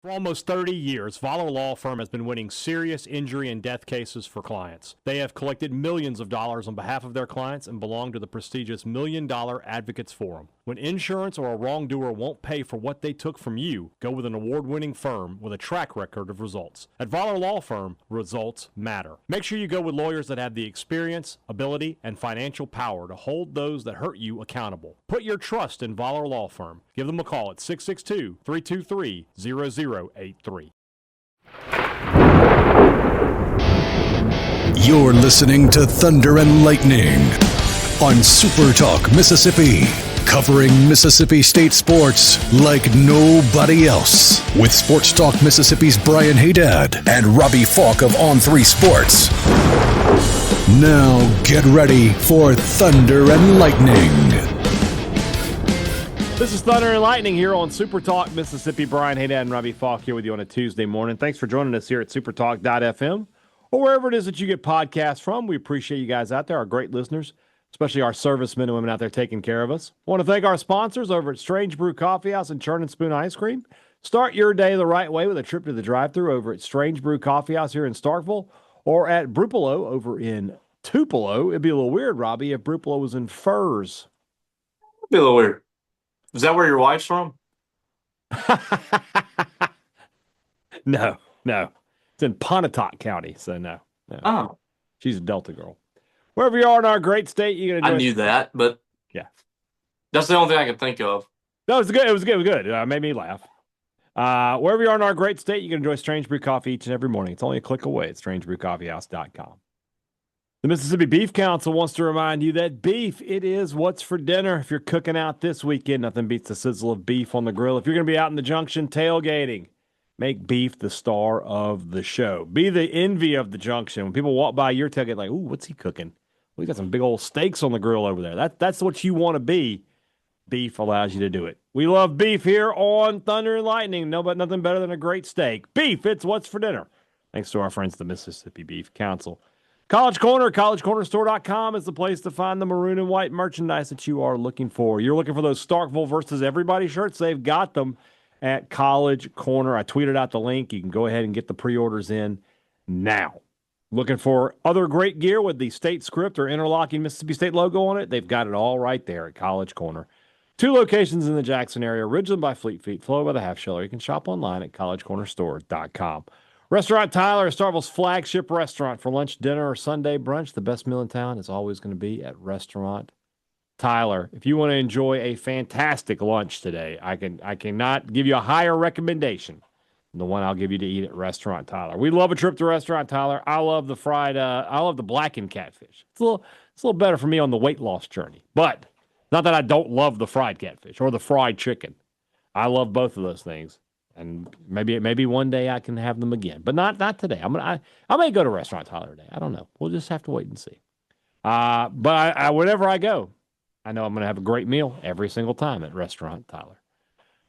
For almost 30 years, Voller Law Firm has been winning serious injury and death cases for clients. They have collected millions of dollars on behalf of their clients and belong to the prestigious $1 Million Advocates Forum. When insurance or a wrongdoer won't pay for what they took from you, go with an award-winning firm with a track record of results. At Voller Law Firm, results matter. Make sure you go with lawyers that have the experience, ability, and financial power to hold those that hurt you accountable. Put your trust in Voller Law Firm. Give them a call at 662-323-0083. You're listening to Thunder and Lightning on SuperTalk Mississippi, covering Mississippi State sports like nobody else. With Sports Talk Mississippi's Brian Hadad and Robbie Faulk of On3 Sports. Now get ready for Thunder and Lightning. This is Thunder and Lightning here on SuperTalk Mississippi. Brian Hadad and Robbie Faulk here with you on a Tuesday morning. Thanks for joining us here at supertalk.fm or wherever it is that you get podcasts from. We appreciate you guys out there, our great listeners, especially our servicemen and women out there taking care of us. I want to thank our sponsors over at Strange Brew Coffee House and Churn and Spoon Ice Cream. Start your day the right way with a trip to the drive-thru over at Strange Brew Coffee House here in Starkville or at Brupolo over in Tupelo. It'd be a little weird, Robbie, if Brupolo was in Furs. It'd be a little weird. Is that where your wife's from? No. It's in Pontotoc County, so no. Oh. She's a Delta girl. Wherever you are in our great state, you're going to I knew that, but yeah, that's the only thing I could think of. No, it was good. It was good. Made me laugh. Wherever you are in our great state, you can enjoy Strange Brew Coffee each and every morning. It's only a click away at strangebrewcoffeehouse.com. The Mississippi Beef Council wants to remind you that beef, it is what's for dinner. If you're cooking out this weekend, nothing beats the sizzle of beef on the grill. If you're going to be out in the junction tailgating, make beef the star of the show. Be the envy of the junction. When people walk by your tailgate like, ooh, what's he cooking? Well, he got some big old steaks on the grill over there. That's what you want to be. Beef allows you to do it. We love beef here on Thunder and Lightning. No, but nothing better than a great steak. Beef, it's what's for dinner. Thanks to our friends, the Mississippi Beef Council. College Corner, collegecornerstore.com is the place to find the maroon and white merchandise that you are looking for. You're looking for those Starkville versus everybody shirts. They've got them at College Corner. I tweeted out the link. You can go ahead and get the pre-orders in now. Looking for other great gear with the state script or interlocking Mississippi State logo on it? They've got it all right there at College Corner. 2 locations in the Jackson area, Ridgeland by Fleet Feet, Flow by the Half Sheller. You can shop online at collegecornerstore.com. Restaurant Tyler is Starkville's flagship restaurant for lunch, dinner, or Sunday brunch. The best meal in town is always going to be at Restaurant Tyler. If you want to enjoy a fantastic lunch today, I cannot give you a higher recommendation than the one I'll give you to eat at Restaurant Tyler. We love a trip to Restaurant Tyler. I love the blackened catfish. It's a little better for me on the weight loss journey. But not that I don't love the fried catfish or the fried chicken. I love both of those things. And maybe one day I can have them again, but not today. I may go to Restaurant Tyler today. I don't know. We'll just have to wait and see. But I whenever I go, I know I'm going to have a great meal every single time at Restaurant Tyler.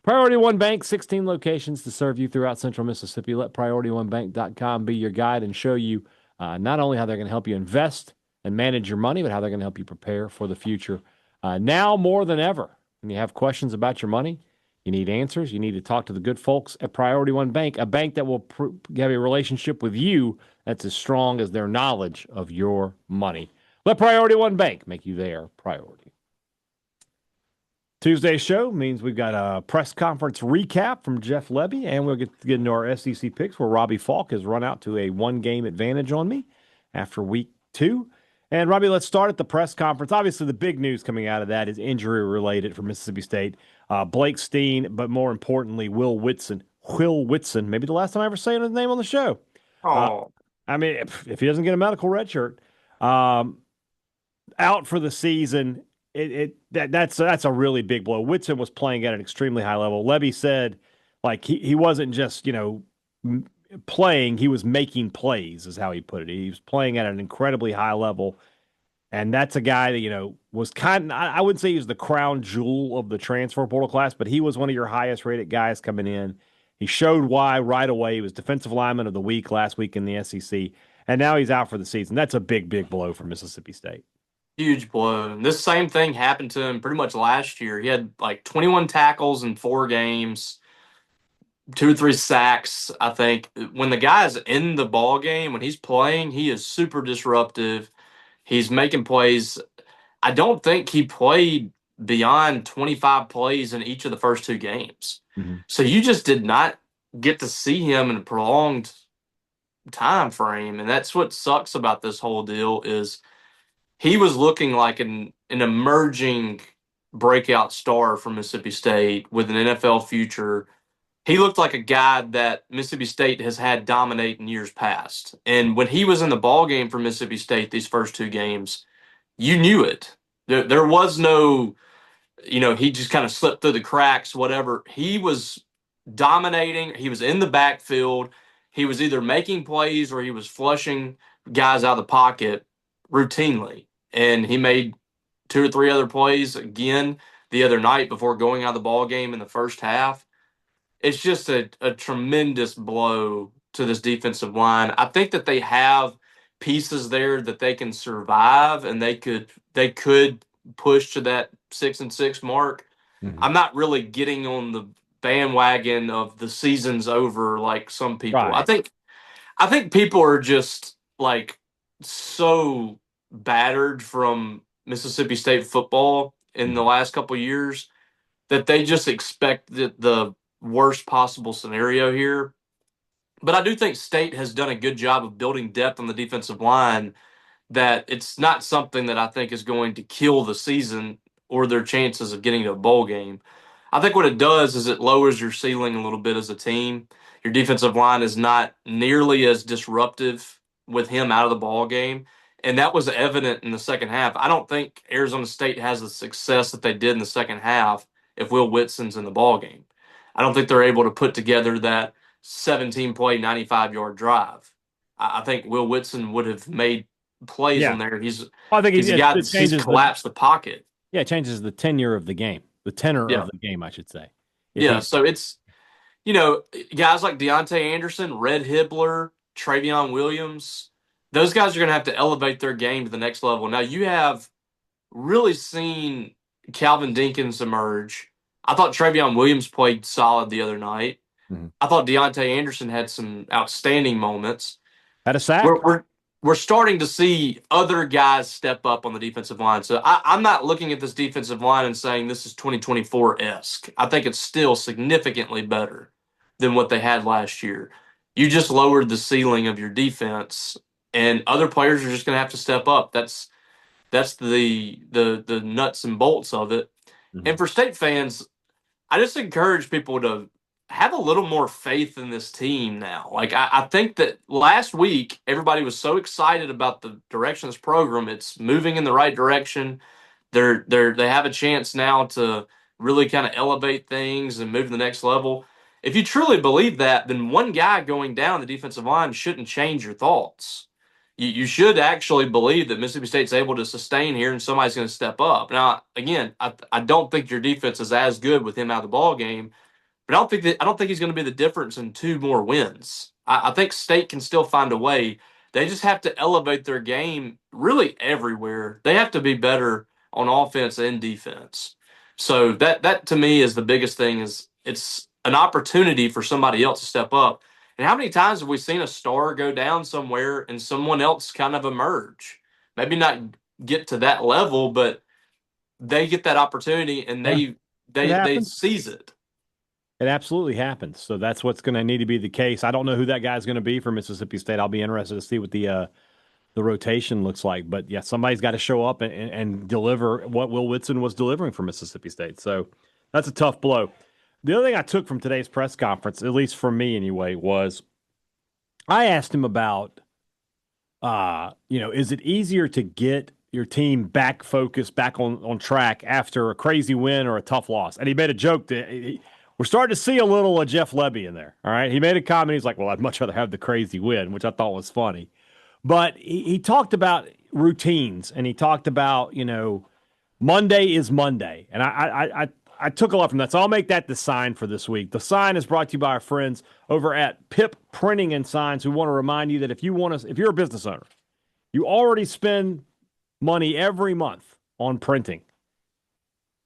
Priority One Bank, 16 locations to serve you throughout Central Mississippi. Let PriorityOneBank.com be your guide and show you not only how they're going to help you invest and manage your money, but how they're going to help you prepare for the future. Now more than ever, when you have questions about your money, you need answers. You need to talk to the good folks at Priority One Bank, a bank that will have a relationship with you that's as strong as their knowledge of your money. Let Priority One Bank make you their priority. Tuesday's show means we've got a press conference recap from Jeff Lebby, and we'll get into our SEC picks where Robbie Faulk has run out to a 1-game advantage on me after week 2. And, Robbie, let's start at the press conference. Obviously, the big news coming out of that is injury-related for Mississippi State. Blake Steen, but more importantly, Will Whitson. Maybe the last time I ever say his name on the show. I mean, if he doesn't get a medical red shirt, out for the season, that's a really big blow. Whitson was playing at an extremely high level. Lebby said, like, he wasn't just, playing, he was making plays, is how he put it. He was playing at an incredibly high level, and that's a guy that, was kind of, I wouldn't say he was the crown jewel of the transfer portal class, but he was one of your highest-rated guys coming in. He showed why right away. He was Defensive Lineman of the Week last week in the SEC, and now he's out for the season. That's a big, big blow for Mississippi State. Huge blow. And this same thing happened to him pretty much last year. He had like 21 tackles in 4 games. 2 or 3 sacks. I think when the guy's in the ball game, when he's playing, he is super disruptive. He's making plays. I don't think he played beyond 25 plays in each of the first 2 games. Mhm. So you just did not get to see him in a prolonged time frame, and that's what sucks about this whole deal is he was looking like an emerging breakout star for Mississippi State with an NFL future. He looked like a guy that Mississippi State has had dominate in years past. And when he was in the ball game for Mississippi State these first 2 games, you knew it. There was no, he just kind of slipped through the cracks, whatever. He was dominating. He was in the backfield. He was either making plays or he was flushing guys out of the pocket routinely. And he made 2 or 3 other plays again the other night before going out of the ball game in the first half. It's just a tremendous blow to this defensive line. I think that they have pieces there that they can survive and they could push to that 6-6 mark. Mhm. I'm not really getting on the bandwagon of the season's over like some people. Right. I think people are just like so battered from Mississippi State football in the last couple of years that they just expect the worst possible scenario here. But I do think State has done a good job of building depth on the defensive line, that it's not something that I think is going to kill the season or their chances of getting to a bowl game. I think what it does is it lowers your ceiling a little bit as a team. Your defensive line is not nearly as disruptive with him out of the ball game, and that was evident in the second half. I don't think Arizona State has the success that they did in the second half if Will Whitson's in the ball game. I don't think they're able to put together that 17-play, 95-yard drive. I think Will Whitson would have made plays Yeah. on there. He's I think a guy that's he's collapsed the pocket. it changes the tenure of the game, the tenor Yeah. of the game, I should say. Yeah, so it's, guys like Deontay Anderson, Red Hibbler, Travion Williams, those guys are going to have to elevate their game to the next level. Now, you have really seen Calvin Dinkins emerge. I thought Travion Williams played solid the other night. Mhm. I thought Deontay Anderson had some outstanding moments. Had a sack. We're starting to see other guys step up on the defensive line. So I'm not looking at this defensive line and saying this is 2024-esque. I think it's still significantly better than what they had last year. You just lowered the ceiling of your defense, and other players are just going to have to step up. That's the nuts and bolts of it. Mhm. And for State fans, I just encourage people to have a little more faith in this team now. Like I think that last week everybody was so excited about the direction of this program. It's moving in the right direction. They have a chance now to really kind of elevate things and move to the next level. If you truly believe that, then one guy going down the defensive line shouldn't change your thoughts. You should actually believe that Mississippi State's able to sustain here and somebody's going to step up. Now, again, I don't think your defense is as good with him out of the ball game, but I don't think he's going to be the difference in 2 more wins. I think State can still find a way. They just have to elevate their game really everywhere. They have to be better on offense and defense. So that to me is the biggest thing. Is it's an opportunity for somebody else to step up. And how many times have we seen a star go down somewhere and someone else kind of emerge? Maybe not get to that level, but they get that opportunity and they seize it. It absolutely happens. So that's what's going to need to be the case. I don't know who that guy's going to be for Mississippi State. I'll be interested to see what the rotation looks like. But yeah, somebody's got to show up and deliver what Will Whitson was delivering for Mississippi State. So that's a tough blow. The other thing I took from today's press conference, at least for me anyway, was I asked him about, is it easier to get your team back focused, back on track after a crazy win or a tough loss? And he made a joke that we're starting to see a little of Jeff Lebby in there. All right. He made a comment. He's like, well, I'd much rather have the crazy win, which I thought was funny. But he talked about routines and he talked about, Monday is Monday. And I took a lot from that. So I'll make that the sign for this week. The sign is brought to you by our friends over at Pip Printing and Signs, who want to remind you that if you're a business owner, you already spend money every month on printing.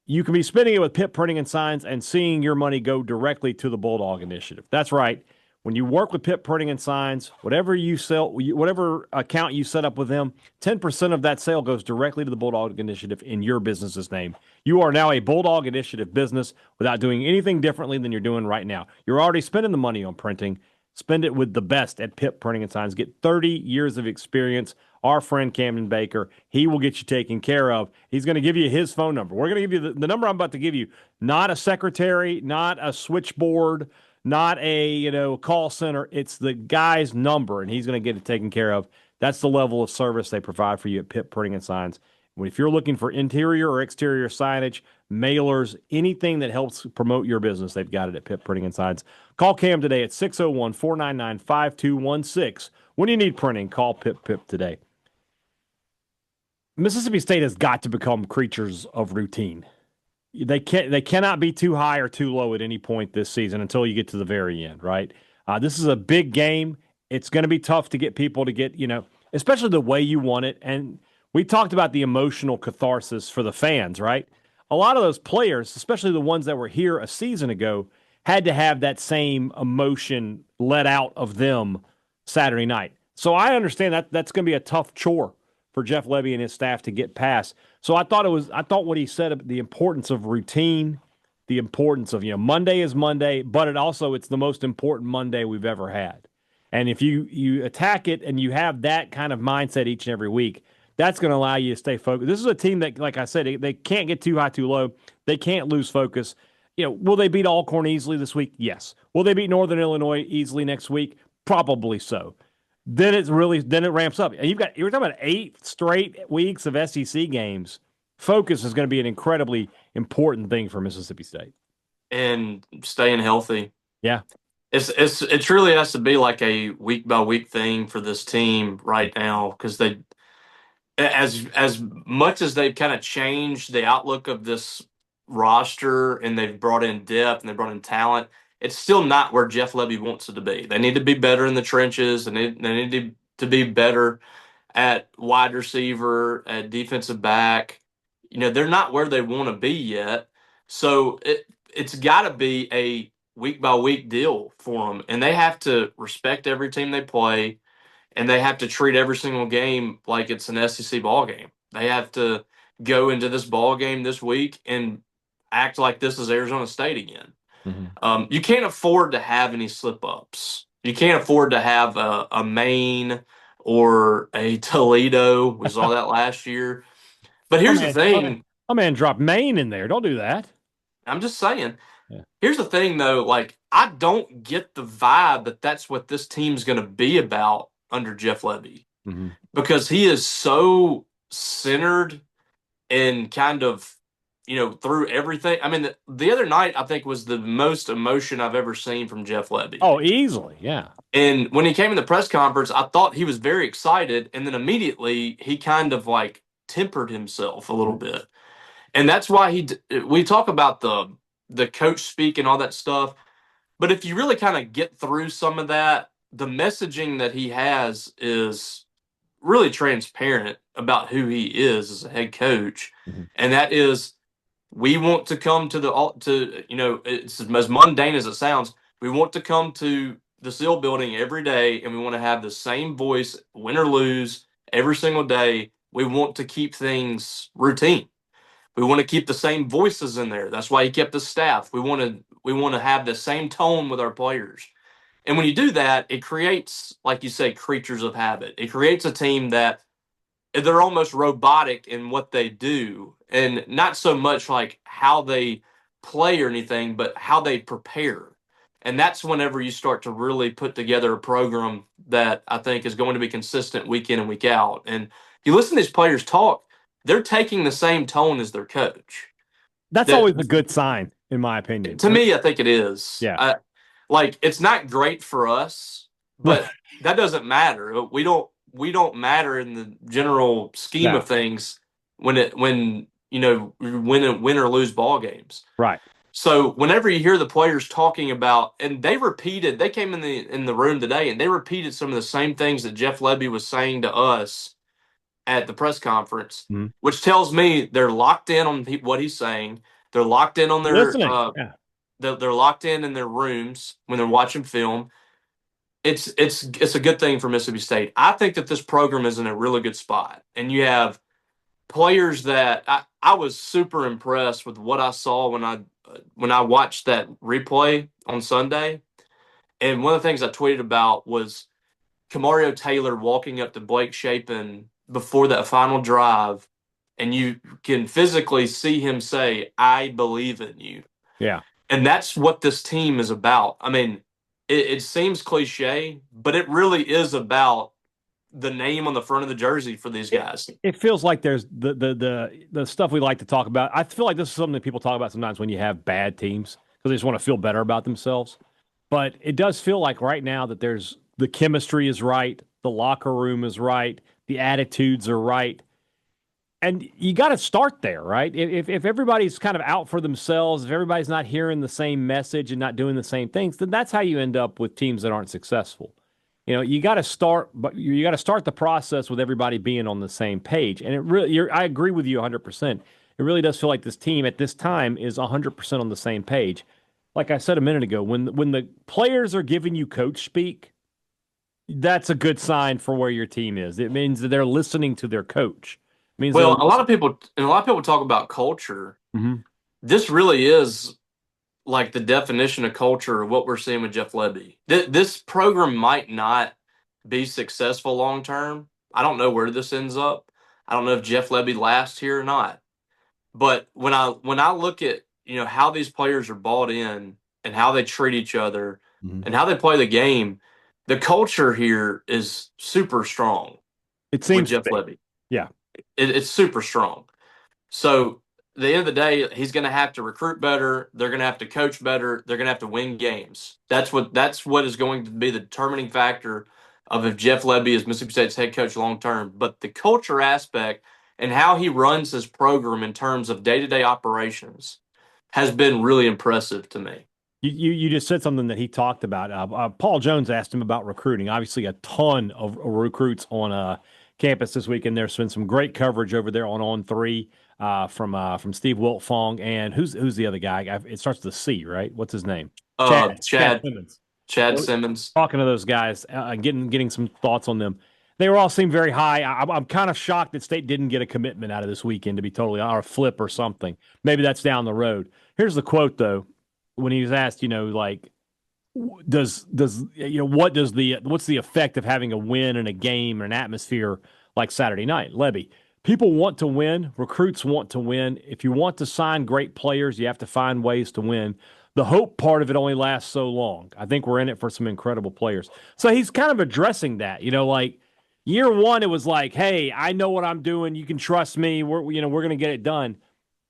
you can be spending it with Pip Printing and Signs and seeing your money go directly to the Bulldog Initiative. That's right. When you work with Pip Printing and Signs, whatever you sell, whatever account you set up with them, 10% of that sale goes directly to the Bulldog Initiative in your business's name. You are now a Bulldog Initiative business without doing anything differently than you're doing right now. You're already spending the money on printing. Spend it with the best at Pip Printing and Signs. Get 30 years of experience. Our friend Camden Baker, he will get you taken care of. He's going to give you his phone number. We're going to give you the number I'm about to give you, not a secretary, not a switchboard, not a call center. It's the guy's number, and he's going to get it taken care of. That's the level of service they provide for you at Pip Printing and Signs. If you're looking for interior or exterior signage, mailers, anything that helps promote your business, they've got it at Pip Printing and Signs. Call Cam today at 601-499-5216. When you need printing, call Pip today. Mississippi State has got to become creatures of routine. They cannot be too high or too low at any point this season until you get to the very end, right? This is a big game. It's going to be tough to get people to get, especially the way you want it. And we talked about the emotional catharsis for the fans, right? A lot of those players, especially the ones that were here a season ago, had to have that same emotion let out of them Saturday night. So I understand that that's going to be a tough chore for Jeff Lebby and his staff to get past. So I thought what he said, the importance of routine, the importance of, Monday is Monday, but it's the most important Monday we've ever had. And if you attack it and you have that kind of mindset each and every week, that's going to allow you to stay focused. This is a team that, like I said, they can't get too high, too low. They can't lose focus. Will they beat Alcorn easily this week? Yes. Will they beat Northern Illinois easily next week? Probably so. Then it ramps up. And you're talking about 8 straight weeks of SEC games. Focus is going to be an incredibly important thing for Mississippi State. And staying healthy. Yeah. It truly has to be like a week by week thing for this team right now, because they, as much as they've kind of changed the outlook of this roster and they've brought in depth and they've brought in talent, it's still not where Jeff Lebby wants it to be. They need to be better in the trenches, and they need to be better at wide receiver, at defensive back. They're not where they want to be yet. So it's got to be a week by week deal for them, and they have to respect every team they play, and they have to treat every single game like it's an SEC ball game. They have to go into this ball game this week and act like this is Arizona State again. Mm-hmm. You can't afford to have any slip-ups. You can't afford to have a Maine or a Toledo. We saw that last year. But here's the thing. My man dropped Maine in there. Don't do that. I'm just saying. Yeah. Here's the thing, though. I don't get the vibe that that's what this team's going to be about under Jeff Lebby. Mm-hmm. Because he is so centered and kind of, through everything. I mean, the other night, I think, was the most emotion I've ever seen from Jeff Lebby. Oh, easily, yeah. And when he came in the press conference, I thought he was very excited, and then immediately he kind of, tempered himself a little bit. And that's why we talk about the coach speak and all that stuff, but if you really kind of get through some of that, the messaging that he has is really transparent about who he is as a head coach. Mm-hmm. And that is, we want to come it's as mundane as it sounds. We want to come to the SEAL building every day, and we want to have the same voice, win or lose, every single day. We want to keep things routine. We want to keep the same voices in there. That's why he kept the staff. We want to have the same tone with our players. And when you do that, it creates, like you say, creatures of habit. It creates a team that they're almost robotic in what they do, and not so much like how they play or anything, but how they prepare. And that's whenever you start to really put together a program that I think is going to be consistent week in and week out. And you listen to these players talk, they're taking the same tone as their coach. That's always a good sign, in my opinion. To me, I think it is. Yeah. It's not great for us, but that doesn't matter. We don't matter in the general scheme of things when win or lose ball games. Right. So whenever you hear the players talking about, and they came in the room today and they repeated some of the same things that Jeff Lebby was saying to us at the press conference, which tells me they're locked in on what he's saying. They're locked in on their Listening. Yeah. they're locked in their rooms when they're watching film. It's a good thing for Mississippi State. I think that this program is in a really good spot, and you have players that I was super impressed with what I saw when I watched that replay on Sunday. And one of the things I tweeted about was Kamario Taylor walking up to Blake Shapen before that final drive, and you can physically see him say, "I believe in you." Yeah. And that's what this team is about. I mean, it seems cliche, but it really is about the name on the front of the jersey for these guys. It feels like there's the stuff we like to talk about. I feel like this is something that people talk about sometimes when you have bad teams because they just want to feel better about themselves. But it does feel like right now that there's the chemistry is right, the locker room is right, the attitudes are right. And you got to start there, right? If everybody's kind of out for themselves, if everybody's not hearing the same message and not doing the same things, then that's how you end up with teams that aren't successful. You know, you got to start, but you got to start the process with everybody being on the same page. And it really, I agree with you 100%. It really does feel like this team at this time is 100% on the same page. Like I said a minute ago, when the players are giving you coach speak, that's a good sign for where your team is. It means that they're listening to their coach. It means Well, a lot of people talk about culture. Mm-hmm. This really is like the definition of culture of what we're seeing with Jeff Lebby. This program might not be successful long term. I don't know where this ends up. I don't know if Jeff Lebby lasts here or not. But when I look at how these players are bought in and how they treat each other and how they play the game, the culture here is super strong. It seems with Jeff Lebby. Yeah, it's super strong. So at the end of the day, he's going to have to recruit better. They're going to have to coach better. They're going to have to win games. That's what is going to be the determining factor of if Jeff Lebby is Mississippi State's head coach long term. But the culture aspect and how he runs his program in terms of day-to-day operations has been really impressive to me. You just said something that he talked about. Paul Jones asked him about recruiting. Obviously, a ton of recruits on campus this week, and there's been some great coverage over there on 3 from Steve Wiltfong and who's the other guy? It starts with a C, right? What's his name? Chad Simmons. Chad Simmons. Talking to those guys, getting some thoughts on them. They all seem very high. I'm kind of shocked that State didn't get a commitment out of this weekend, to be totally honest, or a flip or something. Maybe that's down the road. Here's the quote though, when he was asked, like, what's the effect of having a win in a game or an atmosphere like Saturday night? Lebby, people want to win. Recruits want to win. If you want to sign great players, you have to find ways to win. The hope part of it only lasts so long. I think we're in it for some incredible players. So he's kind of addressing that, like year one, it was like, hey, I know what I'm doing. You can trust me. We're going to get it done.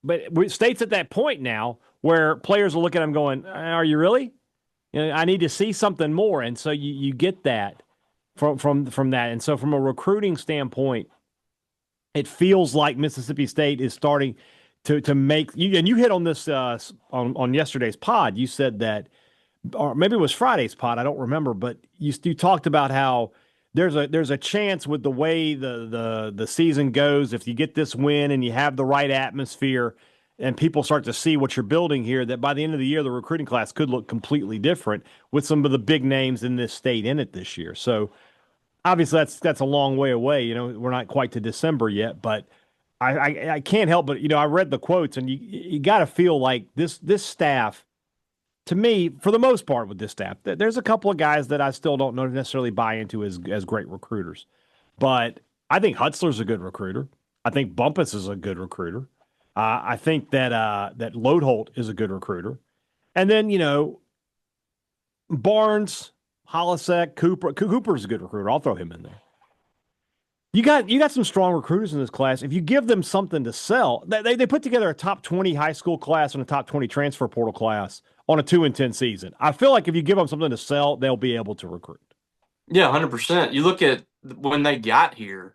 But State's at that point now where players will look at him going, are you really? I need to see something more. And so you get that from that. And so from a recruiting standpoint, it feels like Mississippi State is starting to make you, and you hit on this on yesterday's pod. You said that, or maybe it was Friday's pod, I don't remember, but you talked about how there's a chance with the way the season goes, if you get this win and you have the right atmosphere and people start to see what you're building here, that by the end of the year, the recruiting class could look completely different with some of the big names in this state in it this year. So obviously that's a long way away. We're not quite to December yet, but I can't help but, I read the quotes and you got to feel like this staff, to me, for the most part with this staff, there's a couple of guys that I still don't necessarily buy into as great recruiters. But I think Hutzler's a good recruiter. I think Bumpus is a good recruiter. I think that Lodeholt is a good recruiter. And then, Barnes, Hollisek, Cooper's a good recruiter. I'll throw him in there. You got some strong recruiters in this class. If you give them something to sell, they put together a top 20 high school class and a top 20 transfer portal class on a 2-10 season. I feel like if you give them something to sell, they'll be able to recruit. Yeah, 100%. You look at when they got here,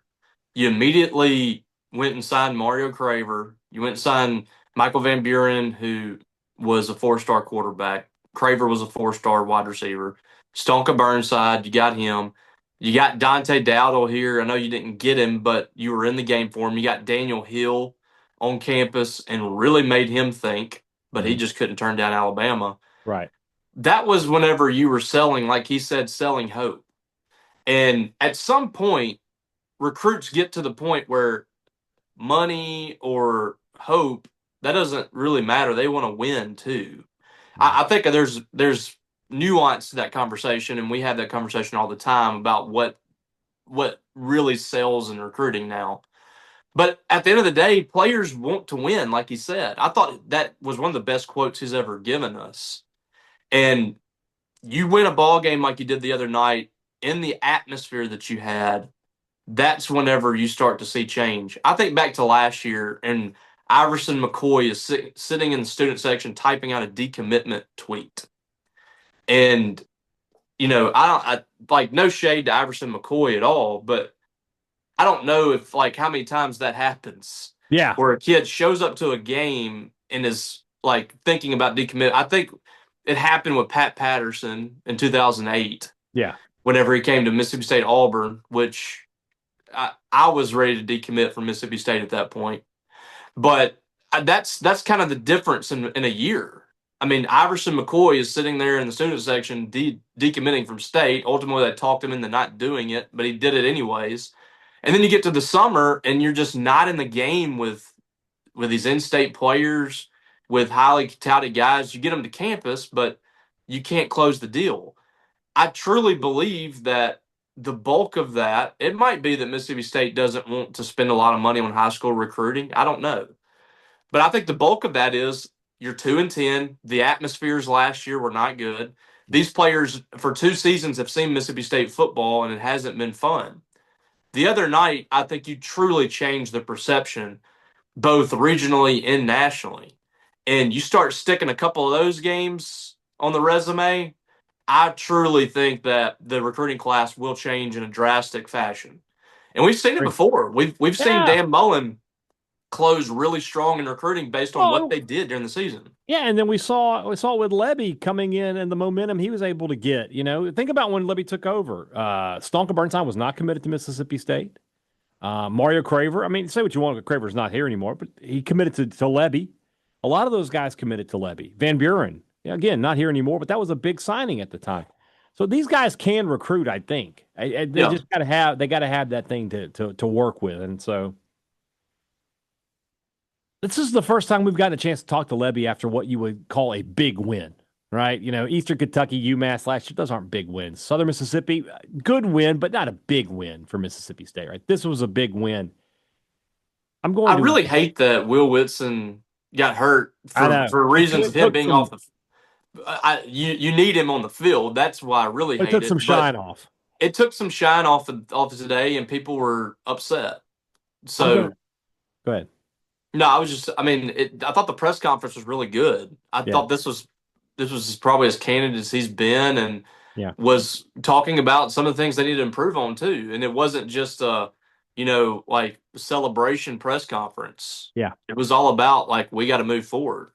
you immediately went and signed Mario Craver. You went and signed Michael Van Buren, who was a 4-star quarterback. Craver was a 4-star wide receiver. Stonka Burnside, you got him. You got Dante Dowdle here. I know you didn't get him, but you were in the game for him. You got Daniel Hill, on campus and really made him think, but he Mhm. just couldn't turn down Alabama. Right. That was whenever you were selling, like he said, selling hope. And at some point, recruits get to the point where money or hope, that doesn't really matter. They want to win too. I think there's nuance to that conversation, and we have that conversation all the time about what really sells in recruiting now. But at the end of the day, players want to win, like he said. I thought that was one of the best quotes he's ever given us. And you win a ball game like you did the other night in the atmosphere that you had, that's whenever you start to see change. I think back to last year, and Iverson McCoy is sitting in the student section typing out a decommitment tweet. And, I like no shade to Iverson McCoy at all, but I don't know if like how many times that happens. Yeah. Where a kid shows up to a game and is like thinking about decommit. I think it happened with Pat Patterson in 2008. Yeah. Whenever he came to Mississippi State Auburn, which I was ready to decommit from Mississippi State at that point. But that's kind of the difference in a year. I mean, Iverson McCoy is sitting there in the student section decommitting from state. Ultimately, they talked him into not doing it, but he did it anyways. And then you get to the summer, and you're just not in the game with these in-state players, with highly touted guys. You get them to campus, but you can't close the deal. I truly believe that the bulk of that, it might be that Mississippi State doesn't want to spend a lot of money on high school recruiting. I don't know. But I think the bulk of that is you're 2-10. The atmospheres last year were not good. These players for 2 seasons have seen Mississippi State football, and it hasn't been fun. The other night, I think you truly changed the perception, both regionally and nationally. And you start sticking a couple of those games on the resume, I truly think that the recruiting class will change in a drastic fashion. And we've seen it before. We've seen Yeah. Dan Mullen close really strong in recruiting based on what Oh, they did during the season. yeah, and then we saw it with Lebby coming in and the momentum he was able to get. Think about when Lebby took over. Stonka Bernstein was not committed to Mississippi State. Mario Craver, I mean, say what you want, but Craver's not here anymore, but he committed to Lebby. A lot of those guys committed to Lebby. Van Buren, again, not here anymore, but that was a big signing at the time. So these guys can recruit, I think. They just got to have that thing to work with, and so this is the first time we've gotten a chance to talk to Lebby after what you would call a big win, right? Eastern Kentucky, UMass last year, those aren't big wins. Southern Mississippi, good win, but not a big win for Mississippi State, right? This was a big win. I really hate that Will Whitson got hurt for reasons of him being off the. You need him on the field. That's why I really hate it. It took some shine off. It took some shine off of today, and people were upset. So, go ahead. No, I thought the press conference was really good. I thought this was probably as candid as he's been, and was talking about some of the things they need to improve on too. And it wasn't just a, like celebration press conference. Yeah, it was all about like we got to move forward.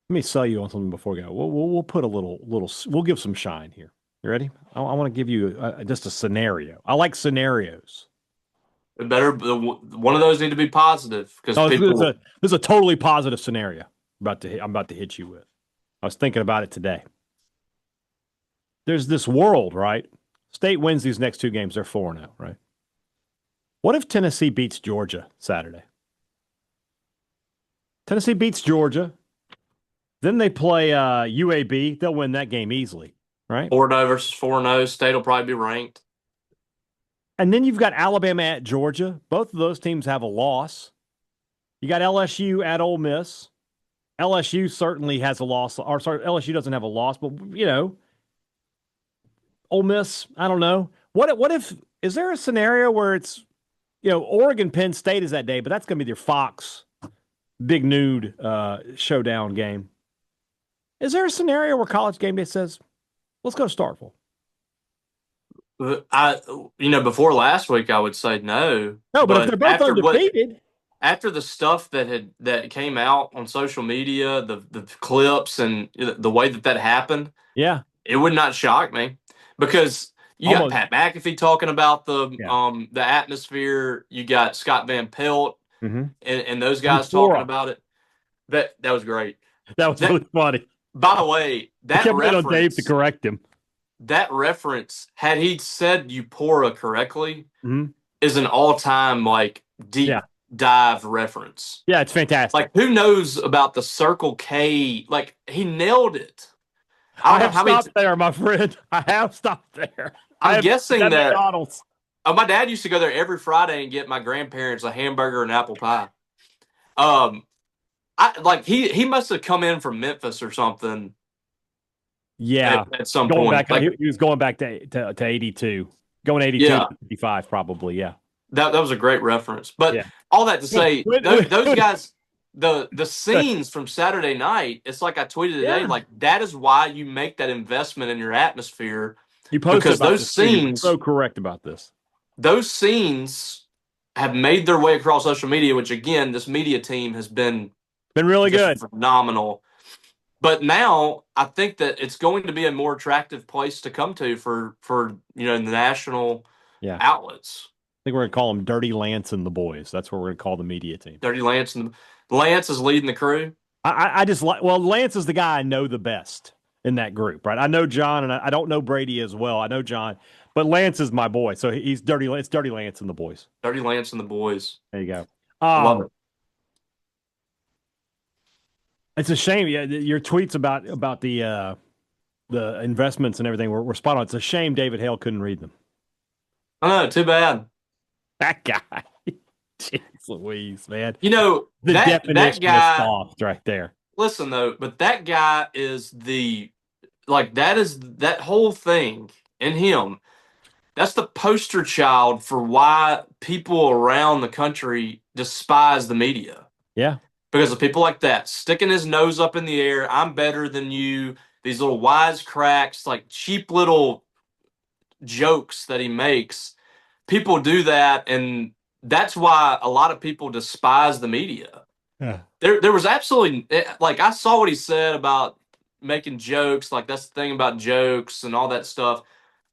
Let me sell you on something before we go. We'll put a little. We'll give some shine here. You ready? I want to give you just a scenario. I like scenarios. One of those need to be positive because this is a totally positive scenario. I'm about to hit you with. I was thinking about it today. There's this world, right? State wins these next 2 games. They're 4-0, right? What if Tennessee beats Georgia Saturday? Tennessee beats Georgia. Then they play UAB. They'll win that game easily, right? 4-0 versus 4-0. State will probably be ranked. And then you've got Alabama at Georgia. Both of those teams have a loss. You got LSU at Ole Miss. LSU certainly has a loss. Or sorry, LSU doesn't have a loss, but Ole Miss, I don't know. What if is there a scenario where it's Oregon Penn State is that day, but that's going to be their Fox Big Nude showdown game. Is there a scenario where College Game Day says, let's go to Starkville? Before last week, I would say no. No, but if they're both undefeated. After the stuff that came out on social media, the clips and the way that happened, it would not shock me because you got Pat McAfee talking about the atmosphere. You got Scott Van Pelt Mm-hmm. and those guys talking about it. That was great. That was really funny. By the way, I kept waiting on Dave to correct him. That reference, had he said Eupora correctly, Mm-hmm. is an all-time like deep dive reference. Yeah, it's fantastic. Like, who knows about the Circle K? Like, he nailed it. I have stopped there, my friend. I have stopped there. I'm guessing that McDonald's. My dad used to go there every Friday and get my grandparents a hamburger and apple pie. He must have come in from Memphis or something. Yeah, at some point. He was going back to 82, going 82 to 55 probably. Yeah, that was a great reference. But all that to say, those guys, the scenes from Saturday night, it's like I tweeted today, like that is why you make that investment in your atmosphere. You posted because those scenes, so correct about this. Those scenes have made their way across social media, which again, this media team has been really good, phenomenal. But now I think that it's going to be a more attractive place to come to for the national outlets. I think we're going to call them Dirty Lance and the boys. That's what we're going to call the media team. Dirty Lance, and Lance is leading the crew. I just like, Lance is the guy I know the best in that group, right? I know John, and I don't know Brady as well. I know John, but Lance is my boy. So he's Dirty. It's Dirty Lance and the boys. Dirty Lance and the boys. There you go. Love it. It's a shame. Yeah, your tweets about the investments and everything were spot on. It's a shame David Hale couldn't read them. I know. Too bad. That guy. Jeez Louise, man. You know, the definition that guy, of soft right there. Listen, though, but that guy is that whole thing in him. That's the poster child for why people around the country despise the media. Yeah. Because of people like that, sticking his nose up in the air, I'm better than you, these little wisecracks, like cheap little jokes that he makes. People do that, and that's why a lot of people despise the media. Yeah. There was absolutely, like, I saw what he said about making jokes, like that's the thing about jokes and all that stuff.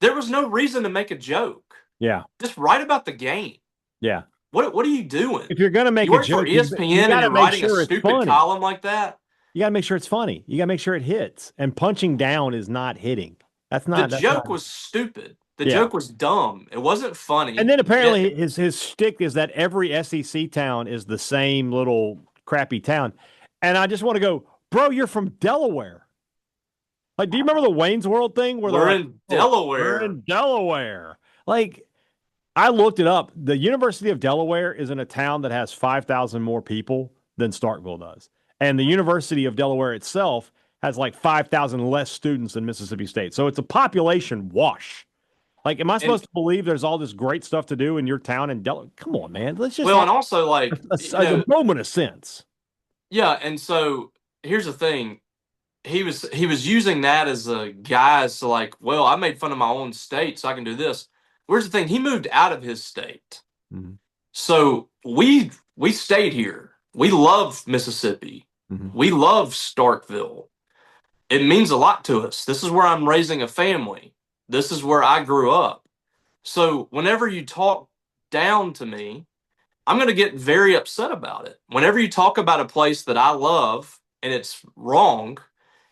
There was no reason to make a joke. Yeah. Just write about the game. Yeah. What are you doing? If you're going to make a joke, for ESPN and you're writing a stupid column like that, you got to make sure it's funny. You got to make sure it hits. And punching down is not hitting. That's not. The joke was stupid. The joke was dumb. It wasn't funny. And then apparently his shtick is that every SEC town is the same little crappy town. And I just want to go, bro, you're from Delaware. Like, do you remember the Wayne's World thing where we're in Delaware? We're in Delaware. Like, I looked it up. The University of Delaware is in a town that has 5,000 more people than Starkville does. And the University of Delaware itself has like 5,000 less students than Mississippi State. So it's a population wash. Like, am I supposed to believe there's all this great stuff to do in your town in Delaware? Come on, man. Let's just and also like a moment of sense. Yeah, and so here's the thing. He was using that as a guise to like, well, I made fun of my own state, so I can do this. Where's the thing? He moved out of his state. Mm-hmm. So we stayed here. We love Mississippi. Mm-hmm. We love Starkville. It means a lot to us. This is where I'm raising a family. This is where I grew up. So whenever you talk down to me, I'm going to get very upset about it. Whenever you talk about a place that I love and it's wrong,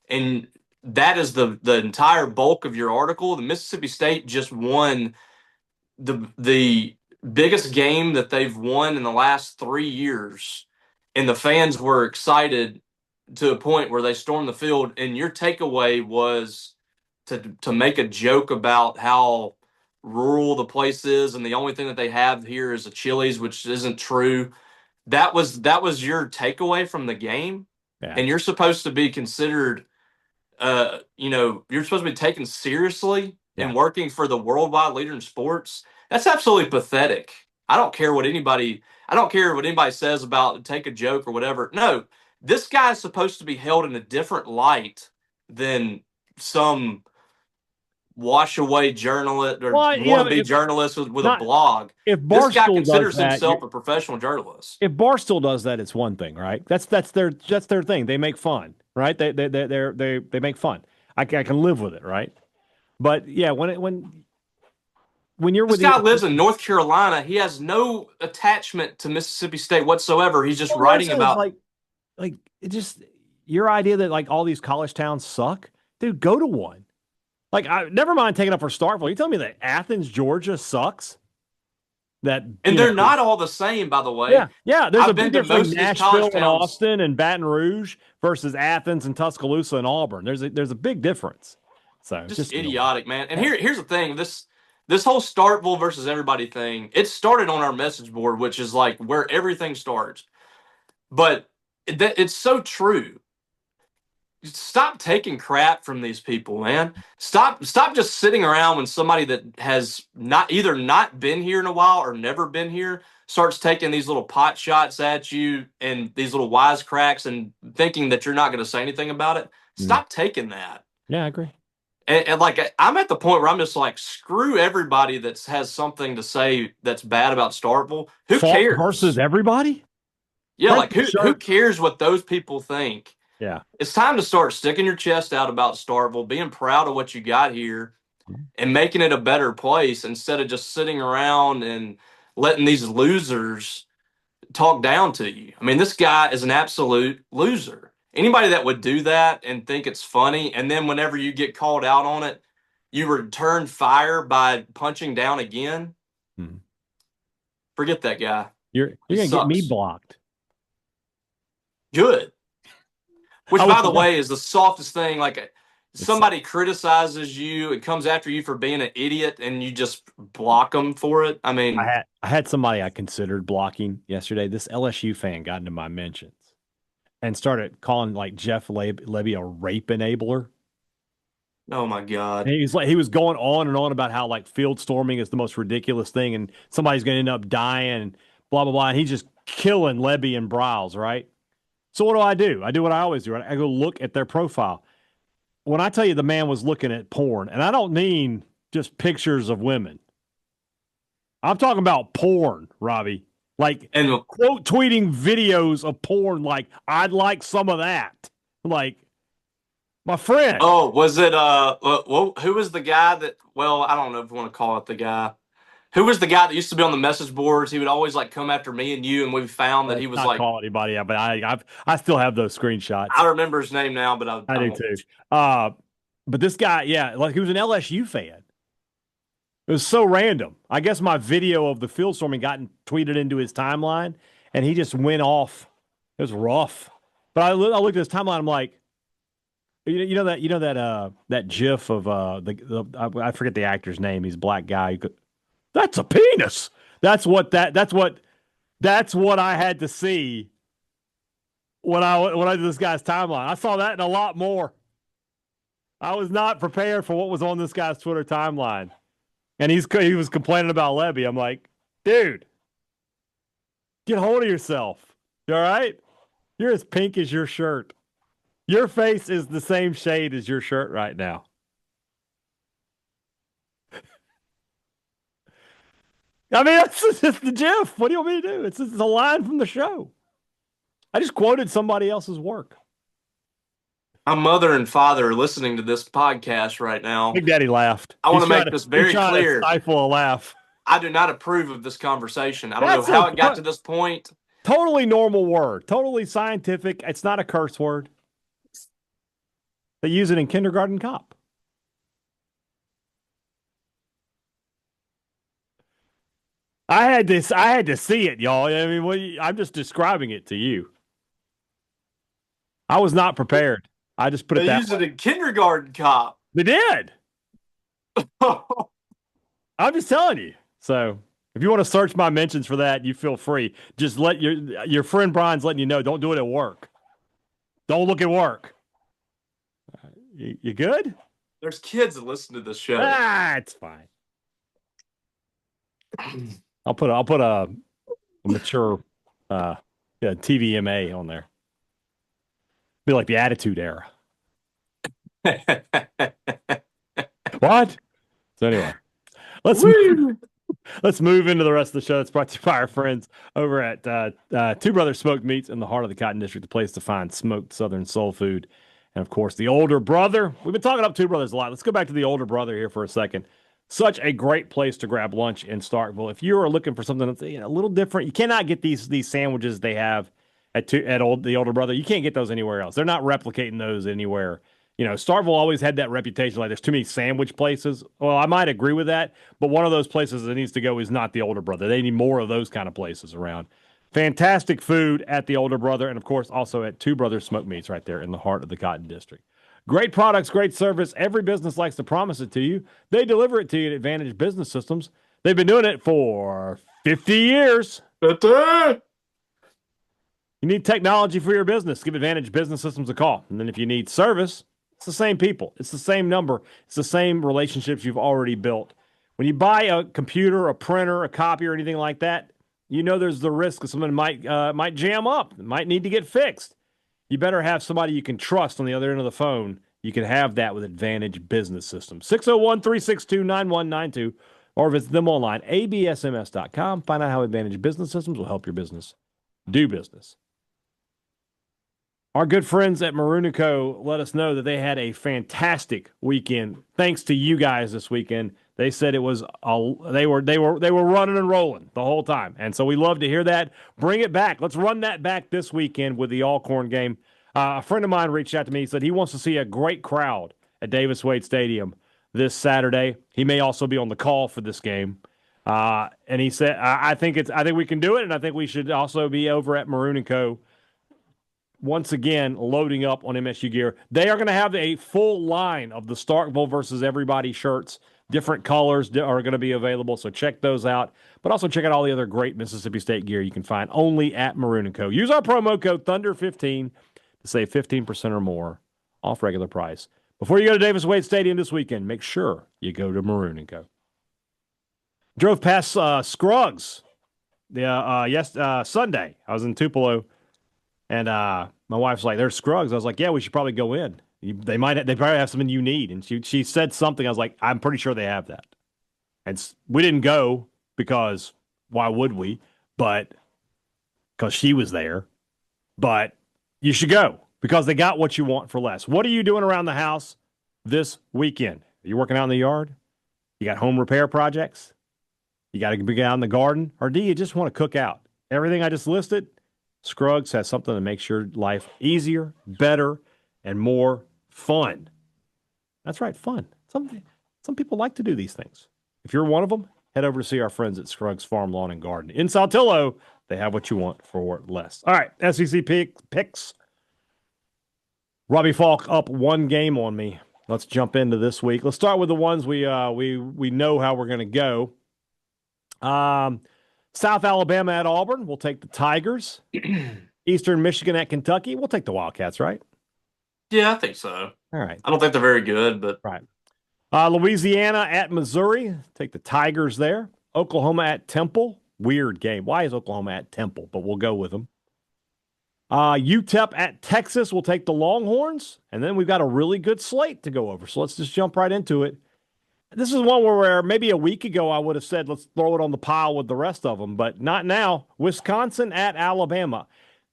and that is the entire bulk of your article, the Mississippi State just won the biggest game that they've won in the last 3 years, and the fans were excited to a point where they stormed the field, and your takeaway was to make a joke about how rural the place is and the only thing that they have here is a Chili's, which isn't true. That was your takeaway from the game. Yeah. And you're supposed to be considered you're supposed to be taken seriously and working for the worldwide leader in sports. That's absolutely pathetic. I don't care what anybody says about take a joke or whatever. No, this guy is supposed to be held in a different light than some wash away journalist or wannabe journalist with a blog. If this guy considers himself a professional journalist. If Barstool does that, it's one thing, right? That's their thing. They make fun, right? They make fun. I can live with it, right? But yeah, when when you're This with guy lives in North Carolina. He has no attachment to Mississippi State whatsoever. He's just writing about like it just your idea that like all these college towns suck, dude. Go to one. Like, never mind taking up for Starkville. You telling me that Athens, Georgia sucks? And they're not all the same, by the way. Yeah. There's I've a big been to difference most between of these Nashville college and towns. Austin and Baton Rouge versus Athens and Tuscaloosa and Auburn. There's a big difference. So just idiotic, man. And here's the thing: this whole Starkville versus everybody thing. It started on our message board, which is like where everything starts. But it's so true. Stop taking crap from these people, man. Stop just sitting around when somebody that has either not been here in a while or never been here starts taking these little pot shots at you and these little wisecracks and thinking that you're not going to say anything about it. Stop taking that. Yeah, I agree. And like, I'm at the point where I'm just like, screw everybody that has something to say that's bad about Starkville. Who cares? Versus everybody? Yeah, like who cares what those people think? Yeah. It's time to start sticking your chest out about Starkville, being proud of what you got here, and making it a better place instead of just sitting around and letting these losers talk down to you. I mean, this guy is an absolute loser. Anybody that would do that and think it's funny, and then whenever you get called out on it, you return fire by punching down again. Forget that guy. You're going to get me blocked. Good. Which, by the way, is the softest thing. Like, somebody criticizes you, it comes after you for being an idiot, and you just block them for it. I mean, I had somebody I considered blocking yesterday. This LSU fan got into my mentions and started calling like Jeff Lebby a rape enabler. Oh my God! And he was going on and on about how like field storming is the most ridiculous thing, and somebody's going to end up dying, and blah blah blah. And he's just killing Lebby and Briles, right? So what do? I do what I always do. Right? I go look at their profile. When I tell you the man was looking at porn, and I don't mean just pictures of women. I'm talking about porn, Robbie. Like, and quote tweeting videos of porn. Like, I'd like some of that. Like, my friend. Oh, was it? Well, who was the guy that? Well, I don't know if you want to call it the guy. Who was the guy that used to be on the message boards? He would always like come after me and you, and we found that he was not like call anybody out, but I still have those screenshots. I remember his name now, but I do too. But this guy, yeah, like he was an LSU fan. It was so random. I guess my video of the field storming got tweeted into his timeline, and he just went off. It was rough. But I looked at his timeline. I'm like, you know that GIF of I forget the actor's name. He's a black guy. That's a penis. That's what I had to see when I did this guy's timeline. I saw that and a lot more. I was not prepared for what was on this guy's Twitter timeline. And he was complaining about Lebby. I'm like, dude, get hold of yourself. You all right? You're as pink as your shirt. Your face is the same shade as your shirt right now. I mean, it's just the GIF. What do you want me to do? It's a line from the show. I just quoted somebody else's work. My mother and father are listening to this podcast right now. Big Daddy laughed. I want to make this very clear. Stifle a laugh. I do not approve of this conversation. I don't know how it got to this point. Totally normal word. Totally scientific. It's not a curse word. They use it in Kindergarten Cop. I had to see it, y'all. I mean, I'm just describing it to you. I was not prepared. I just put it that way. They used it in Kindergarten Cop. They did. I'm just telling you. So if you want to search my mentions for that, you feel free. Just let your friend Brian's letting you know. Don't do it at work. Don't look at work. You good? There's kids that listen to this show. It's fine. I'll put a mature TVMA on there. Be like the Attitude Era. What? So anyway, let's move into the rest of the show. It's brought to you by our friends over at Two Brothers Smoked Meats in the heart of the Cotton District, the place to find smoked Southern soul food. And of course, the older brother. We've been talking up Two Brothers a lot. Let's go back to the older brother here for a second. Such a great place to grab lunch in Starkville. If you are looking for something that's a little different, you cannot get these sandwiches they have at the Older Brother. You can't get those anywhere else. They're not replicating those anywhere. Starkville always had that reputation like there's too many sandwich places. Well, I might agree with that, but one of those places that needs to go is not the Older Brother. They need more of those kind of places around. Fantastic food at the Older Brother, and of course also at Two Brothers Smoke Meats right there in the heart of the Cotton District. Great products, great service. Every business likes to promise it to you. They deliver it to you at Advantage Business Systems. They've been doing it for 50 years. You need technology for your business, give Advantage Business Systems a call. And then if you need service, it's the same people. It's the same number. It's the same relationships you've already built. When you buy a computer, a printer, a copy, or anything like that, there's the risk that someone might jam up, might need to get fixed. You better have somebody you can trust on the other end of the phone. You can have that with Advantage Business Systems. 601-362-9192 or visit them online, absms.com. Find out how Advantage Business Systems will help your business do business. Our good friends at Maroon & Co. let us know that they had a fantastic weekend. Thanks to you guys this weekend. They said it was they were running and rolling the whole time. And so we love to hear that. Bring it back. Let's run that back this weekend with the Alcorn game. A friend of mine reached out to me. He said he wants to see a great crowd at Davis Wade Stadium this Saturday. He may also be on the call for this game. And he said, I think we can do it, and I think we should also be over at Maroon & Co. once again loading up on MSU gear. They are going to have a full line of the Starkville versus everybody shirts. Different colors are going to be available, so check those out. But also check out all the other great Mississippi State gear you can find only at Maroon & Co. Use our promo code Thunder15 to save 15% or more off regular price. Before you go to Davis Wade Stadium this weekend, make sure you go to Maroon & Co. Drove past Scruggs Sunday. I was in Tupelo, and my wife's like, "There's Scruggs." I was like, "Yeah, we should probably go in. They probably have something you need." And she said something. I was like, "I'm pretty sure they have that." And we didn't go because why would we? But because she was there. But you should go because they got what you want for less. What are you doing around the house this weekend? Are you working out in the yard? You got home repair projects? You got to be out in the garden? Or do you just want to cook out? Everything I just listed, Scruggs has something that makes your life easier, better, and more fun. That's right, fun. Some people like to do these things. If you're one of them, head over to see our friends at Scruggs Farm, Lawn, and Garden. In Saltillo, they have what you want for less. All right, SEC picks. Robbie Faulk up one game on me. Let's jump into this week. Let's start with the ones we know how we're going to go. South Alabama at Auburn. We'll take the Tigers. Eastern Michigan at Kentucky. We'll take the Wildcats, right? Yeah, I think so. All right. I don't think they're very good, but right. Louisiana at Missouri. Take the Tigers there. Oklahoma at Temple. Weird game. Why is Oklahoma at Temple? But we'll go with them. UTEP at Texas. We'll take the Longhorns. And then we've got a really good slate to go over. So let's just jump right into it. This is one where maybe a week ago I would have said, let's throw it on the pile with the rest of them, but not now. Wisconsin at Alabama.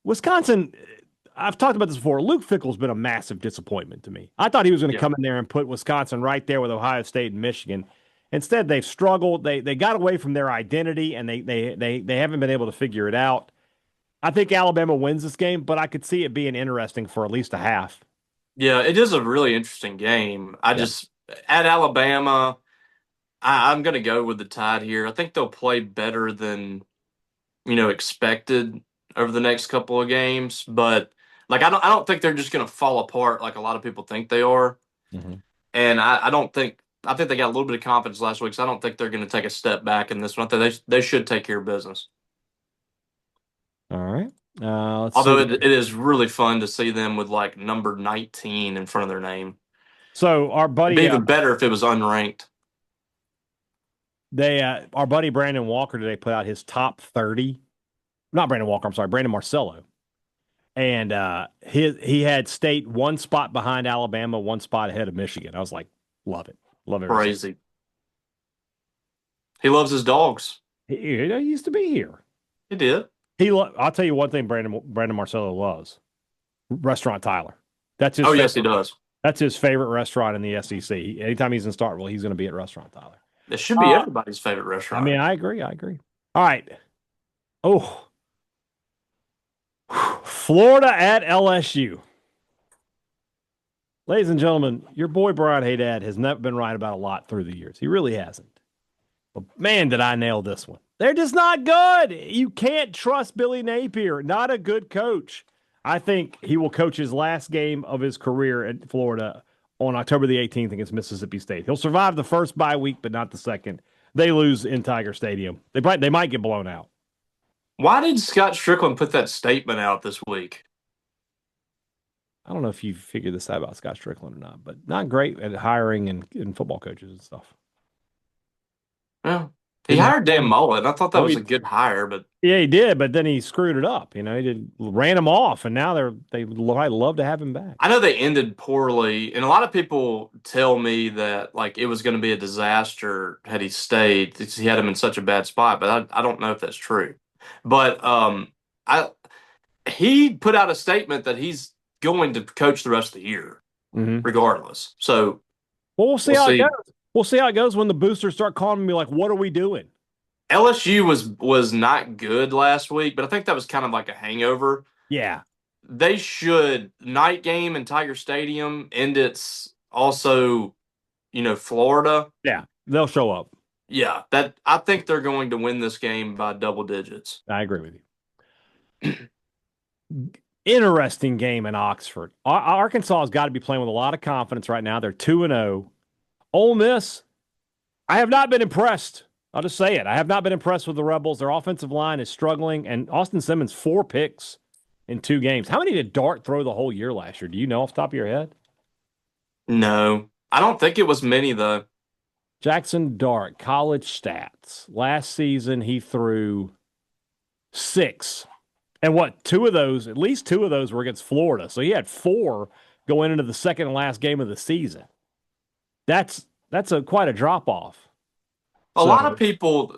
Wisconsin, I've talked about this before. Luke Fickell's been a massive disappointment to me. I thought he was going to come in there and put Wisconsin right there with Ohio State and Michigan. Instead, they've struggled. They got away from their identity, and they haven't been able to figure it out. I think Alabama wins this game, but I could see it being interesting for at least a half. Yeah, it is a really interesting game. At Alabama, I'm going to go with the Tide here. I think they'll play better than, expected over the next couple of games. But I don't think they're just going to fall apart like a lot of people think they are. Mm-hmm. And I think they got a little bit of confidence last week, so I don't think they're going to take a step back in this one. I think they should take care of business. All right. Although it is really fun to see them with number 19 in front of their name. So our buddy, it'd be even better if it was unranked. Our buddy Brandon Walker today put out his top 30. Not Brandon Walker. I'm sorry, Brandon Marcello. And he had State one spot behind Alabama, one spot ahead of Michigan. I was like, love it. Crazy. He loves his dogs. He used to be here. He did. I'll tell you one thing Brandon Marcello loves. Restaurant Tyler. That's his yes, he does. That's his favorite restaurant in the SEC. Anytime he's in Starkville, he's going to be at Restaurant Tyler. It should be everybody's favorite restaurant. I mean, I agree. All right. Oh, Florida at LSU. Ladies and gentlemen, your boy Brian Hadad has never been right about a lot through the years. He really hasn't. But man, did I nail this one. They're just not good. You can't trust Billy Napier. Not a good coach. I think he will coach his last game of his career at Florida on October the 18th against Mississippi State. He'll survive the first bye week, but not the second. They lose in Tiger Stadium. They might get blown out. Why did Scott Strickland put that statement out this week? I don't know if you figured this out about Scott Strickland or not, but not great at hiring and football coaches and stuff. Yeah. He hired Dan Mullen. I thought that was a good hire, but yeah, he did. But then he screwed it up. He ran him off, and now they love to have him back. I know they ended poorly, and a lot of people tell me that like it was going to be a disaster had he stayed. He had him in such a bad spot, but I don't know if that's true. But he put out a statement that he's going to coach the rest of the year, regardless. So we'll see how it goes. We'll see how it goes when the boosters start calling me like, what are we doing? LSU was not good last week, but I think that was kind of like a hangover. Yeah. They should night game in Tiger Stadium, and it's also, Florida. Yeah, they'll show up. Yeah, I think they're going to win this game by double digits. I agree with you. Interesting game in Oxford. Arkansas has got to be playing with a lot of confidence right now. They're 2-0. Ole Miss, I have not been impressed. I'll just say it. I have not been impressed with the Rebels. Their offensive line is struggling, and Austin Simmons, 4 picks in 2 games. How many did Dart throw the whole year last year? Do you know off the top of your head? No. I don't think it was many, though. Jackson Dart, college stats. Last season, he threw 6. And at least 2 of those were against Florida. So he had 4 going into the second and last game of the season. That's quite a drop off. A lot of people,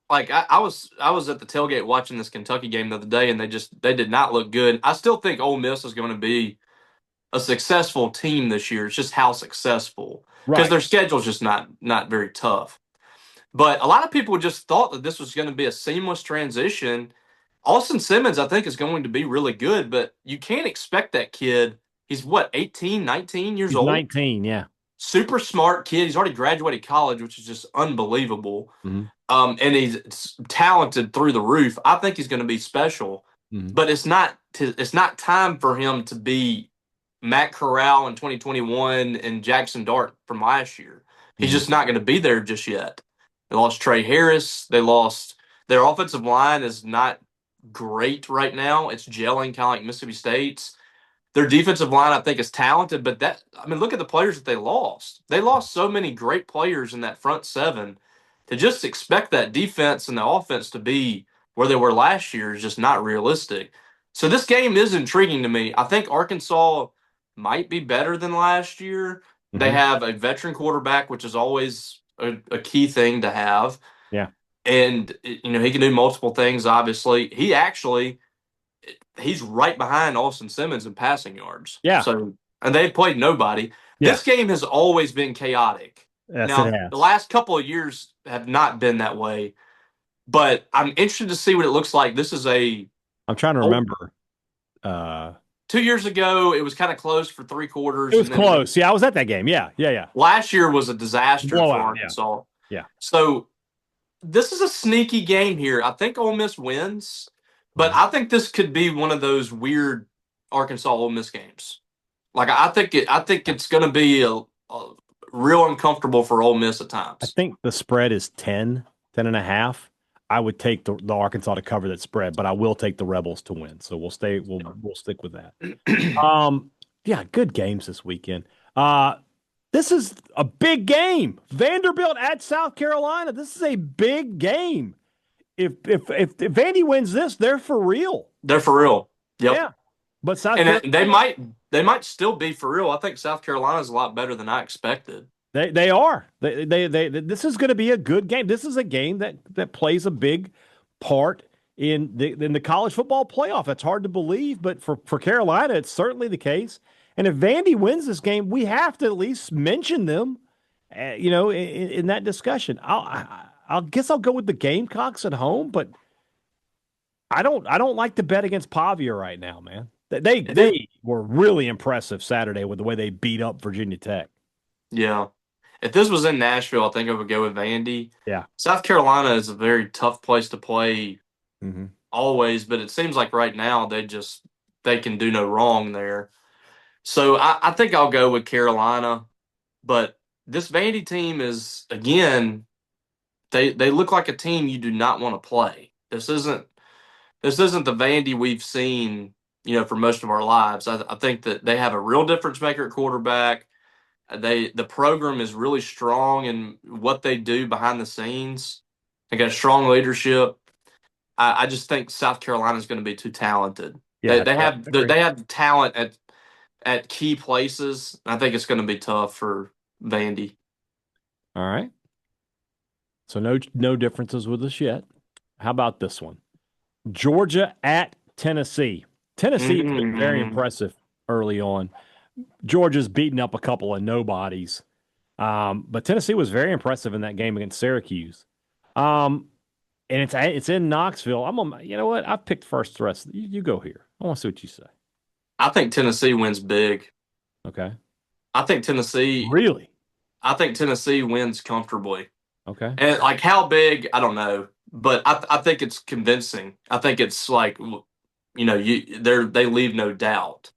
like I was at the tailgate watching this Kentucky game the other day, and they did not look good. I still think Ole Miss is going to be a successful team this year. It's just how successful, because their schedule is just not very tough. But a lot of people just thought that this was going to be a seamless transition. Austin Simmons, I think, is going to be really good, but you can't expect that kid. He's 18, 19 years old? 19, yeah. Super smart kid. He's already graduated college, which is just unbelievable. And he's talented through the roof. I think he's going to be special, but it's not time for him to be Matt Corral in 2021 and Jackson Dart from last year. He's just not going to be there just yet. They lost Trey Harris. Their offensive line is not great right now. It's gelling kind of like Mississippi State's. Their defensive line, I think, is talented, but look at the players that they lost. They lost so many great players in that front 7. To just expect that defense and the offense to be where they were last year is just not realistic. So this game is intriguing to me. I think Arkansas might be better than last year. They have a veteran quarterback, which is always a key thing to have. Yeah. And, he can do multiple things, obviously. He's right behind Austin Simmons in passing yards. Yeah. So, and they've played nobody. Yeah. This game has always been chaotic. Yes, now, it has. The last couple of years have not been that way, but I'm interested to see what it looks like. I'm trying to remember. 2 years ago, it was kind of close for 3 quarters. It was close. Yeah, I was at that game. Yeah. Last year was a disaster Blowout, for Arkansas. Yeah. So this is a sneaky game here. I think Ole Miss wins. But I think this could be one of those weird Arkansas Ole Miss games. Like I think it's going to be a real uncomfortable for Ole Miss at times. I think the spread is 10 and a half. I would take the Arkansas to cover that spread, but I will take the Rebels to win. So we'll stick with that. Yeah, good games this weekend. This is a big game. Vanderbilt at South Carolina. This is a big game. If Vandy wins this, they're for real. They're for real. Yep. Yeah. But they might still be for real. I think South Carolina is a lot better than I expected. They are. This is going to be a good game. This is a game that plays a big part in the college football playoff. It's hard to believe, but for Carolina, it's certainly the case. And if Vandy wins this game, we have to at least mention them in that discussion. I'll guess I'll go with the Gamecocks at home, but I don't like to bet against Pavia right now, man. They were really impressive Saturday with the way they beat up Virginia Tech. Yeah. If this was in Nashville, I think I would go with Vandy. Yeah. South Carolina is a very tough place to play Mm-hmm. always, but it seems like right now they can do no wrong there. So I think I'll go with Carolina. But this Vandy team is, again, they look like a team you do not want to play. This isn't the Vandy we've seen, for most of our lives. I think that they have a real difference maker at quarterback. The program is really strong in what they do behind the scenes. They got strong leadership. I just think South Carolina is going to be too talented. Yeah, They I have agree. they have talent at key places. I think it's going to be tough for Vandy. All right. So no differences with us yet. How about this one? Georgia at Tennessee. Tennessee has been very Mm-hmm. impressive early on. Georgia's beaten up a couple of nobodies. But Tennessee was very impressive in that game against Syracuse. And it's in Knoxville. You know what? I've picked first the rest. You go here. I want to see what you say. I think Tennessee wins big. Okay. I think Tennessee. Really? I think Tennessee wins comfortably. Okay. And like how big, I don't know, but I think it's convincing. I think it's like they leave no doubt.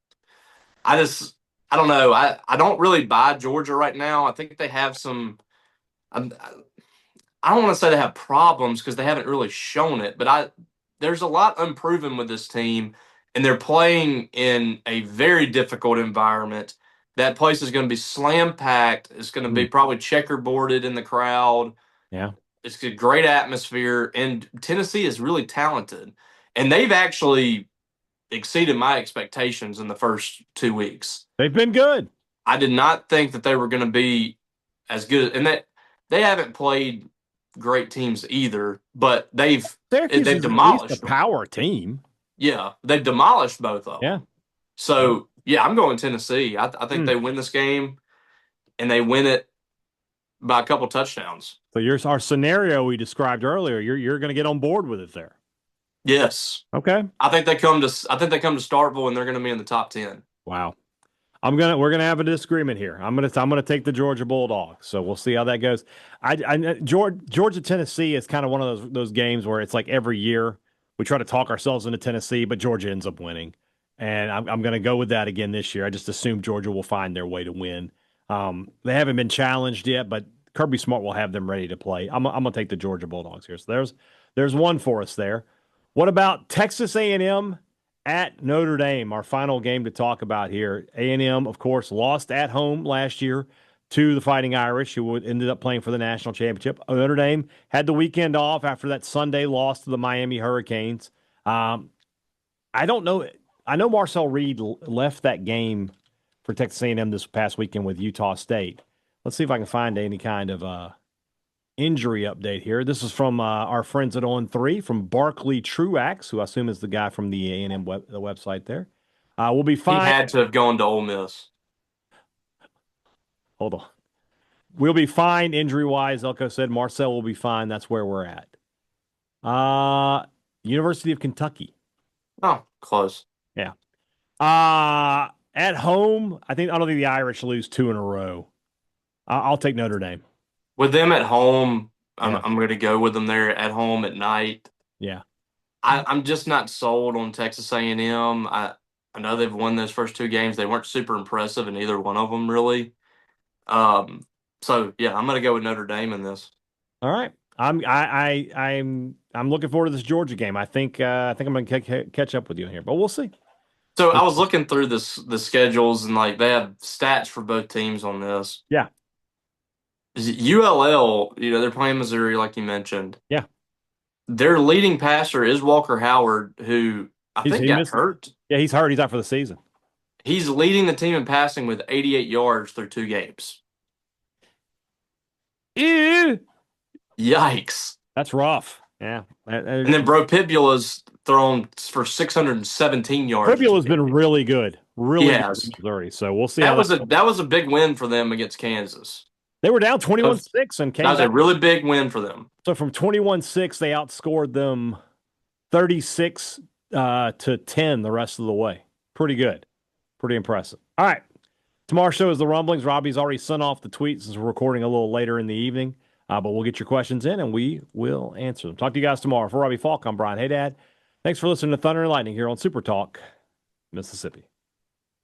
I don't know. I don't really buy Georgia right now. I think they have some. I don't want to say they have problems because they haven't really shown it, but there's a lot unproven with this team, and they're playing in a very difficult environment. That place is going to be slam packed. It's going to be probably checkerboarded in the crowd. Yeah. It's a great atmosphere, and Tennessee is really talented, and they've actually exceeded my expectations in the first 2 weeks. They've been good. I did not think that they were going to be as good, and that they haven't played great teams either, but they've Syracuse is at demolished least a power team. Yeah, they've demolished both of them. Yeah. So yeah, I'm going Tennessee. I think they win this game, and they win it by a couple touchdowns. So our scenario we described earlier. You're going to get on board with it there. Yes. Okay. I think they come to Starkville, and they're going to be in the top 10. Wow. We're gonna have a disagreement here. I'm gonna take the Georgia Bulldogs. So we'll see how that goes. Georgia Tennessee is kind of one of those games where it's like every year we try to talk ourselves into Tennessee, but Georgia ends up winning, and I'm gonna go with that again this year. I just assume Georgia will find their way to win. They haven't been challenged yet, but Kirby Smart will have them ready to play. I'm gonna take the Georgia Bulldogs here. So there's one for us there. What about Texas A&M? At Notre Dame, our final game to talk about here. A&M, of course, lost at home last year to the Fighting Irish, who ended up playing for the national championship. Notre Dame had the weekend off after that Sunday loss to the Miami Hurricanes. I don't know. I know Marcel Reed left that game for Texas A&M this past weekend with Utah State. Let's see if I can find any kind of injury update here. This is from our friends at On 3 from Barkley Truax, who I assume is the guy from the A&M the website there. We'll be fine. He had to have gone to Ole Miss. Hold on. We'll be fine injury-wise. Elko said Marcel will be fine. That's where we're at. University of Kentucky. Oh, close. Yeah. At home, I don't think the Irish lose 2 in a row. I'll take Notre Dame. With them at home, I'm going to go with them there at home at night. Yeah. I'm just not sold on Texas A&M. I know they've won those first 2 games. They weren't super impressive in either one of them, really. So yeah, I'm going to go with Notre Dame in this. All right. I'm looking forward to this Georgia game. I think I'm going to catch up with you here, but we'll see. So I was looking through the schedules, and like they have stats for both teams on this. Yeah. ULL, they're playing Missouri, like you mentioned. Yeah. Their leading passer is Walker Howard, who I think got hurt. Yeah, he's hurt. He's out for the season. He's leading the team in passing with 88 yards through 2 games. Ew. Yikes. That's rough. Yeah. And then Bro Pibula's thrown for 617 yards. Pibula's been really good. Really good in Missouri. So we'll see. That was a big win for them against Kansas. They were down 21-6 and came That was back. a really big win for them. So from 21-6, they outscored them 36 to 10 the rest of the way. Pretty good. Pretty impressive. All right. Tomorrow's show is the Rumblings. Robbie's already sent off the tweets since we're recording a little later in the evening. But we'll get your questions in, and we will answer them. Talk to you guys tomorrow. For Robbie Faulk, I'm Brian Hadad. Thanks for listening to Thunder and Lightning here on Super Talk, Mississippi.